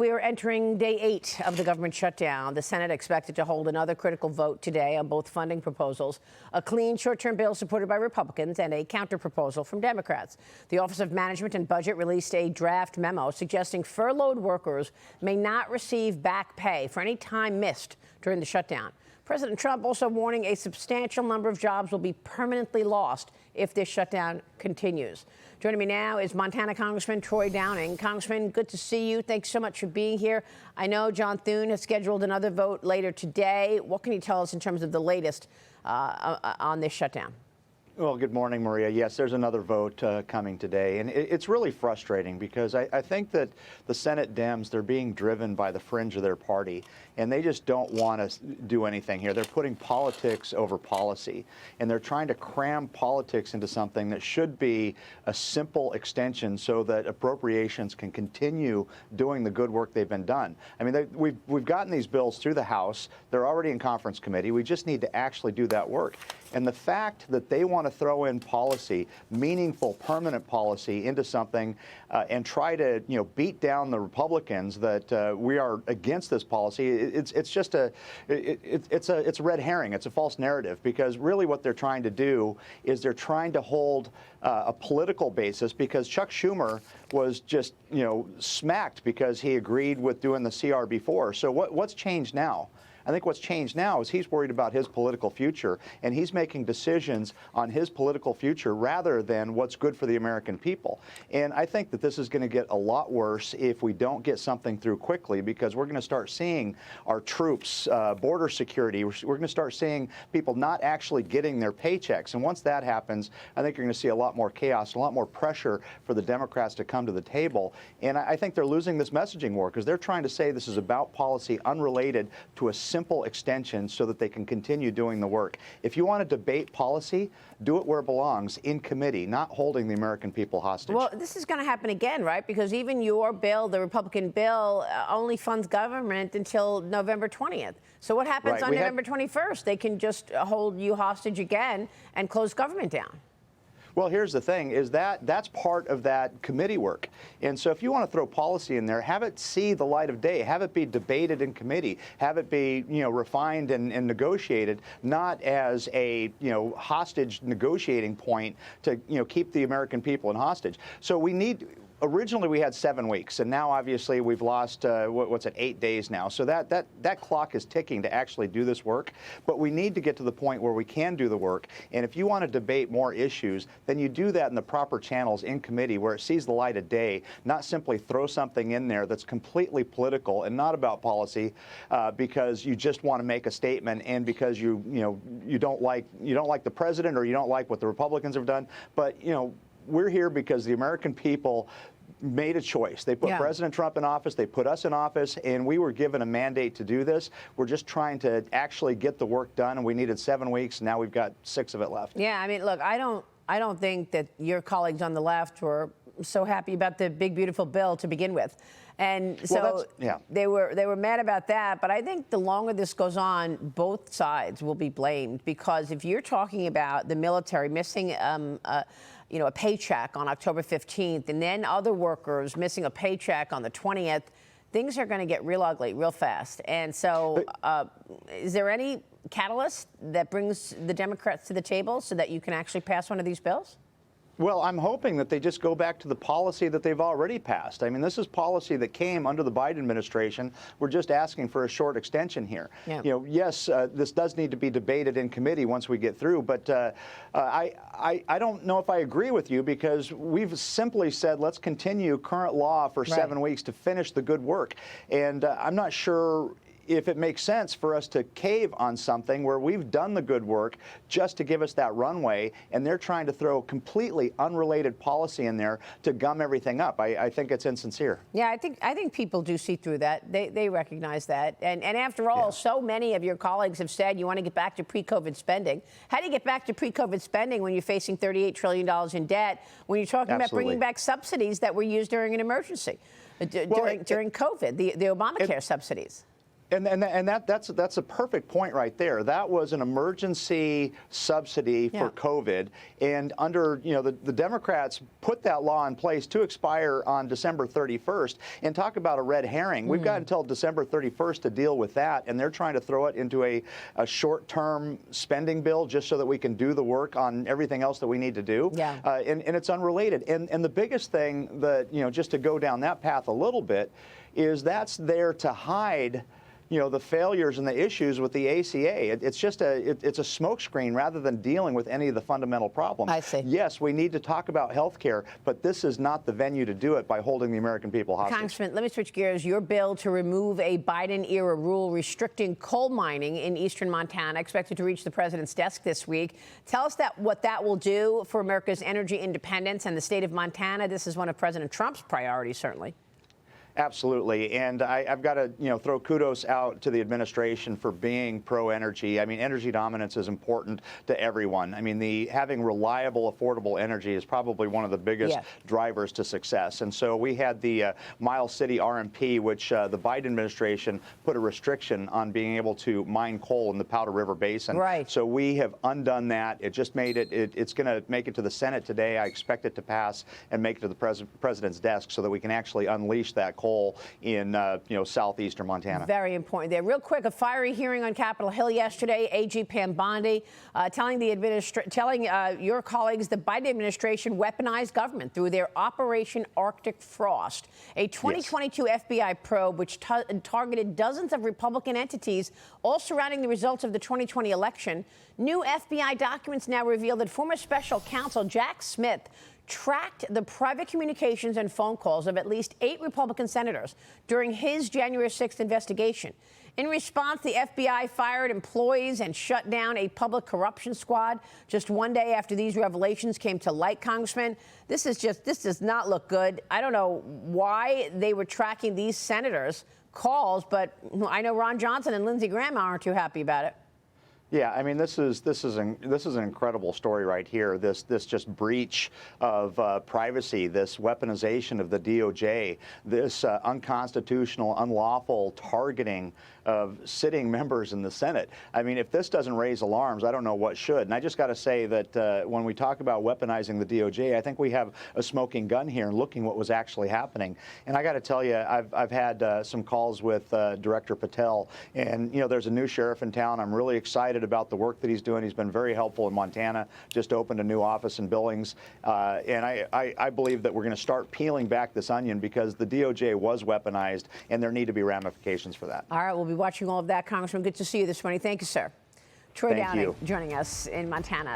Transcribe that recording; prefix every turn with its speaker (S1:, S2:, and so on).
S1: we are entering day 8 of the government shutdown. The Senate expected to hold another critical vote today on both funding proposals, a clean short-term bill supported by Republicans and a counterproposal from Democrats. The Office of Management and Budget released a draft memo suggesting furloughed workers may not receive back pay for any time missed during the shutdown. President Trump also warning a substantial number of jobs will be permanently lost if this shutdown continues. Joining me now is Montana Congressman Troy Downing. Congressman, good to see you. Thanks so much for being here. I know John Thune has scheduled another vote later today. What can you tell us in terms of the latest on this shutdown?
S2: Well, good morning, Maria. Yes, there's another vote coming today, and it's really frustrating because I think that the Senate Dems, they're being driven by the fringe of their party, and they just don't want to do anything here. They're putting politics over policy, and they're trying to cram politics into something that should be a simple extension so that appropriations can continue doing the good work they've been done. I mean, we've gotten these bills through the House. They're already in conference committee. We just need to actually do that work. And the fact that they want to throw in policy, meaningful, permanent policy into something and try to, beat down the Republicans that we are against this policy, it's just it's a red herring. It's a false narrative, because really what they're trying to do is they're trying to hold a political basis, because Chuck Schumer was just, smacked because he agreed with doing the CR before. So what's changed now? I think what's changed now is he's worried about his political future, and he's making decisions on his political future rather than what's good for the American people. And I think that this is going to get a lot worse if we don't get something through quickly, because we're going to start seeing our troops, border security, we're going to start seeing people not actually getting their paychecks. And once that happens, I think you're going to see a lot more chaos, a lot more pressure for the Democrats to come to the table. And I think they're losing this messaging war, because they're trying to say this is about policy unrelated to a simple extension so that they can continue doing the work. If you want to debate policy, do it where it belongs, in committee, not holding the American people hostage.
S1: Well, this is going to happen again, right? Because even your bill, the Republican bill, only funds government until November 20th. So what happens on November 21st? They can just hold you hostage again and close government down.
S2: Well, here's the thing, is that's part of that committee work. And so if you want to throw policy in there, have it see the light of day, have it be debated in committee, have it be, refined and negotiated, not as a, hostage negotiating point to, keep the American people in hostage. So we need... Originally, we had 7 weeks, and now obviously we've lost, 8 days now. So that clock is ticking to actually do this work. But we need to get to the point where we can do the work. And if you want to debate more issues, then you do that in the proper channels in committee where it sees the light of day, not simply throw something in there that's completely political and not about policy because you just want to make a statement and because you don't like the president or you don't like what the Republicans have done. But we're here because the American people made a choice. They put President Trump in office, they put us in office, and we were given a mandate to do this. We're just trying to actually get the work done, and we needed 7 weeks, and now we've got 6 of it left.
S1: Yeah, I mean, look, I don't think that your colleagues on the left were so happy about the big, beautiful bill to begin with. And so they were mad about that. But I think the longer this goes on, both sides will be blamed, because if you're talking about the military missing a paycheck on October 15th, and then other workers missing a paycheck on the 20th, things are going to get real ugly real fast. And so is there any catalyst that brings the Democrats to the table so that you can actually pass one of these bills?
S2: Well, I'm hoping that they just go back to the policy that they've already passed. I mean, this is policy that came under the Biden administration. We're just asking for a short extension here. Yeah. Yes, this does need to be debated in committee once we get through, but I don't know if I agree with you, because we've simply said let's continue current law for 7 weeks to finish the good work. And I'm not sure if it makes sense for us to cave on something where we've done the good work just to give us that runway, and they're trying to throw completely unrelated policy in there to gum everything up. I think it's insincere. Yeah,
S1: I think people do see through that. They recognize that. And after all, so many of your colleagues have said you want to get back to pre-COVID spending. How do you get back to pre-COVID spending when you're facing $38 trillion in debt, when you're talking about bringing back subsidies that were used during an emergency, during COVID, the Obamacare subsidies?
S2: That's a perfect point right there. That was an emergency subsidy for COVID, and under the Democrats put that law in place to expire on December 31st. And talk about a red herring. We've got until December 31st to deal with that, and they're trying to throw it into a short-term spending bill just so that we can do the work on everything else that we need to do. Yeah. And it's unrelated. And the biggest thing that just to go down that path a little bit is that's there to hide the failures and the issues with the ACA. It's just it's a smokescreen rather than dealing with any of the fundamental problems.
S1: I see.
S2: Yes, we need to talk about health care, but this is not the venue to do it by holding the American people hostage.
S1: Congressman, let me switch gears. Your bill to remove a Biden-era rule restricting coal mining in eastern Montana expected to reach the president's desk this week. Tell us what that will do for America's energy independence and the state of Montana. This is one of President Trump's priorities, certainly.
S2: Absolutely, and I've got to throw kudos out to the administration for being pro-energy. I mean, energy dominance is important to everyone. I mean, having reliable, affordable energy is probably one of the biggest drivers to success. And so we had the Miles City RMP, which the Biden administration put a restriction on being able to mine coal in the Powder River Basin.
S1: Right.
S2: So we have undone that. It just made it's going to make it to the Senate today. I expect it to pass and make it to the president's desk so that we can actually unleash that coal in southeastern Montana.
S1: Very important there. Real quick, a fiery hearing on Capitol Hill yesterday. AG Pam Bondi telling your colleagues the Biden administration weaponized government through their Operation Arctic Frost, a 2022 FBI probe which targeted dozens of Republican entities, all surrounding the results of the 2020 election. New FBI documents now reveal that former Special Counsel Jack Smith tracked the private communications and phone calls of at least 8 Republican senators during his January 6th investigation. In response, the FBI fired employees and shut down a public corruption squad just one day after these revelations came to light, Congressman. This does not look good. I don't know why they were tracking these senators' calls, but I know Ron Johnson and Lindsey Graham aren't too happy about it.
S2: Yeah, I mean, this is an incredible story right here. This just breach of privacy, this weaponization of the DOJ, this unconstitutional, unlawful targeting of sitting members in the Senate. I mean, if this doesn't raise alarms, I don't know what should. And I just got to say that when we talk about weaponizing the DOJ, I think we have a smoking gun here and looking what was actually happening. And I got to tell you, I've had some calls with Director Patel, and there's a new sheriff in town. I'm really excited about the work that he's doing. He's been very helpful in Montana, just opened a new office in Billings. And I believe that we're going to start peeling back this onion because the DOJ was weaponized and there need to be ramifications for that.
S1: All right, we'll be watching all of that, Congressman. Good to see you this morning. Thank you, sir. Troy Downing joining us in Montana.